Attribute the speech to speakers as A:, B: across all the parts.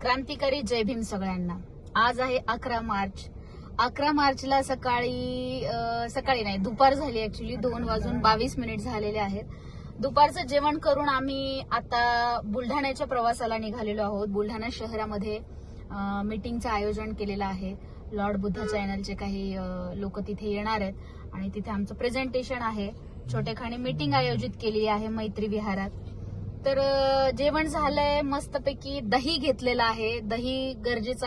A: क्रांतिकारी जय भीम सगळ्यांना. आज आहे 11 मार्च. 11 मार्चला सकाळी नाही, दुपार झाली. ऍक्च्युली 2:22 झालेले आहेत. दुपारचं जेवण करून आम्ही आता बुलढाण्याच्या प्रवासाला निघालेलो आहोत. बुलढाणा शहरामध्ये मीटिंगचं आयोजन केलेलं आहे. लॉर्ड बुद्धा चॅनलचे काही लोक तिथे येणार आहेत आणि तिथे आमचं प्रेझेंटेशन आहे. छोटेखानी मीटिंग आयोजित केली आहे मैत्री विहारात. तर जेवण झालंय, मस्तपैकी दही घेतलेलं आहे. दही गरजेचं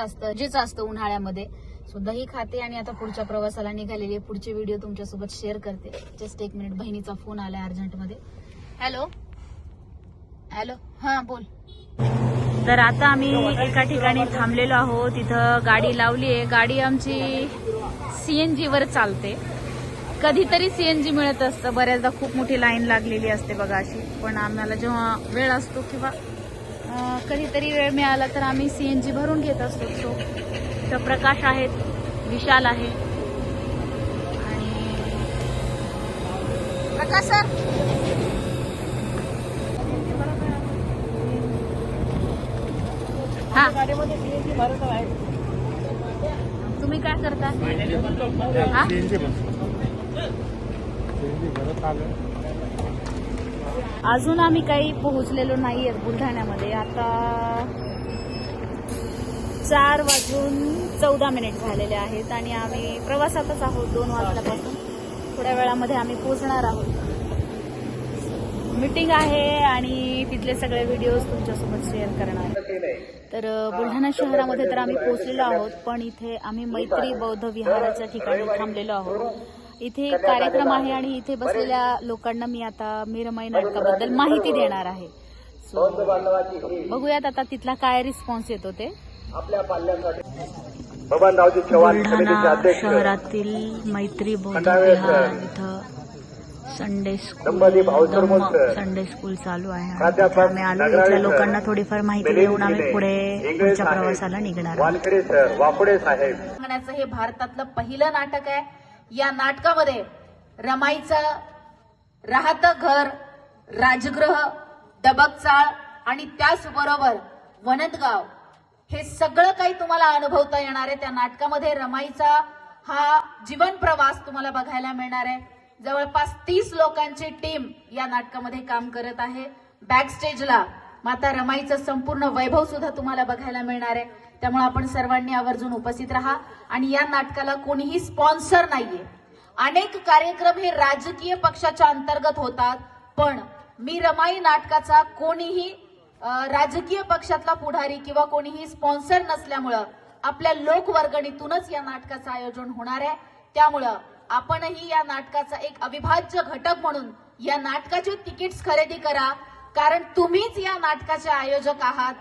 A: असतं उन्हाळ्यामध्ये. सो दही खाते आणि आता पुढच्या प्रवासाला निघालेली आहे. पुढचे व्हिडिओ तुमच्यासोबत शेअर करते. जस्ट एक मिनिट, बहिणीचा फोन आलाय अर्जंटमध्ये. हॅलो, हा बोल. तर आता आम्ही एका ठिकाणी थांबलेलो आहोत. तिथं गाडी लावली आहे. गाडी आमची सीएनजी वर चालते. कधीतरी सीएनजी मिळत असतं. बऱ्याचदा खूप मोठी लाईन लागलेली असते बघा अशी. पण आम्हाला जेव्हा वेळ असतो किंवा कधीतरी वेळ मिळाला तर आम्ही सीएनजी भरून घेत असतो. सो तर प्रकाश आहेत, विशाल आहे आणि प्रकाश सर. हा, तुम्ही काय करता? अजून आम्ही काही पोहोचलेलो नाहीये बुलढाण्यामध्ये. आता 4:14 झालेले आहेत आणि आम्ही प्रवासातच आहोत. 2 वाजल्यापासून थोड्या वेळामध्ये आम्ही पोहोचणार आहोत. मीटिंग आहे आणि तिथले सगळे व्हिडिओज तुमच्यासोबत शेअर करणार. तर बुलढाणा शहरामध्ये तर आम्ही पोहोचलेलो आहोत. पण इथे आम्ही मैत्री बौद्ध विहाराच्या ठिकाणी थांबलेलो आहोत. इथे कार्यक्रम आहे आणि इथे बसलेल्या लोकांना मी आता मीरमाई नाटकाबद्दल माहिती देणार आहे. सो बघूयात आता तिथला काय रिस्पॉन्स येतो ते. बुलढाणा शहरातील मैत्री बौद्ध विहार इथं संडे स्कूल चालू आहे. आम्ही आलो. इथल्या लोकांना थोडीफार माहिती देऊन आम्ही पुढच्या प्रवासाला निघणार आहोत.
B: हे भारतातलं पहिलं नाटक आहे. या नाटकामध्ये रमाईचं राहतं घर, राजगृह, डबकचाळ आणि त्याचबरोबर वनंदगाव हे सगळं काही तुम्हाला अनुभवता येणार आहे. त्या नाटकामध्ये रमाईचा हा जीवन प्रवास तुम्हाला बघायला मिळणार आहे. जवळपास 30 लोकांची टीम या नाटकामध्ये काम करत आहे. बॅक स्टेजला माता रमाईचं संपूर्ण वैभव सुद्धा तुम्हाला बघायला मिळणार आहे. त्यामुळे आपण सर्वांनी आवर्जून उपस्थित राहा. आणि या नाटकाला कोणीही स्पॉन्सर नाहीये. अनेक कार्यक्रम हे राजकीय पक्षाच्या अंतर्गत होतात, पण मी रमाई नाटकाचा कोणीही राजकीय पक्षातला पुढारी किंवा कोणीही स्पॉन्सर नसल्यामुळं आपल्या लोकवर्गणीतूनच या नाटकाचं आयोजन होणार आहे. त्यामुळं आपणही या नाटकाचा एक अविभाज्य घटक म्हणून या नाटकाची तिकीट्स खरेदी करा. कारण तुम्हीच या नाटकाचे आयोजक आहात.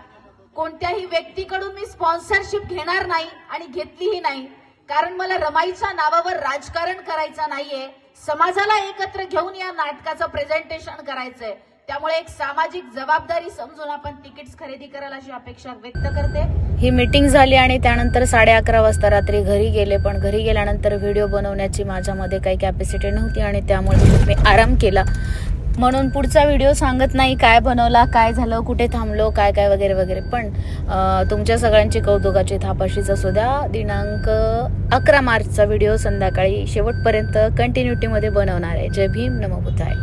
B: कोणत्याही व्यक्तीकडून मी स्पॉन्सरशिप घेणार नाही आणि घेतलीही नाही. कारण मला रमाईच्या नावावर राजकारण करायचं नाहीये. समाजाला एकत्र घेऊन या नाटकाचं प्रेझेंटेशन करायचंय. त्यामुळे एक सामाजिक जबाबदारी समजून आपण तिकीट्स खरेदी करायला अशी अपेक्षा व्यक्त करते.
A: ही मीटिंग झाली आणि त्यानंतर 11:30 वाजता रात्री घरी गेले. पण घरी गेल्यानंतर व्हिडिओ बनवण्याची माझ्यामध्ये काही कॅपॅसिटी नव्हती आणि त्यामुळे मी आराम केला. म्हणून पुढचा व्हिडिओ सांगत नाही काय बनवला, काय झालं, कुठे थांबलो, काय काय वगैरे वगैरे. पण तुमच्या सगळ्यांची कौतुकाची थाप अशीच असू द्या. दिनांक 11 मार्चचा व्हिडिओ संध्याकाळी शेवटपर्यंत कंटिन्युटीमध्ये बनवणार आहे. जय भीम, नमो बुद्धाय.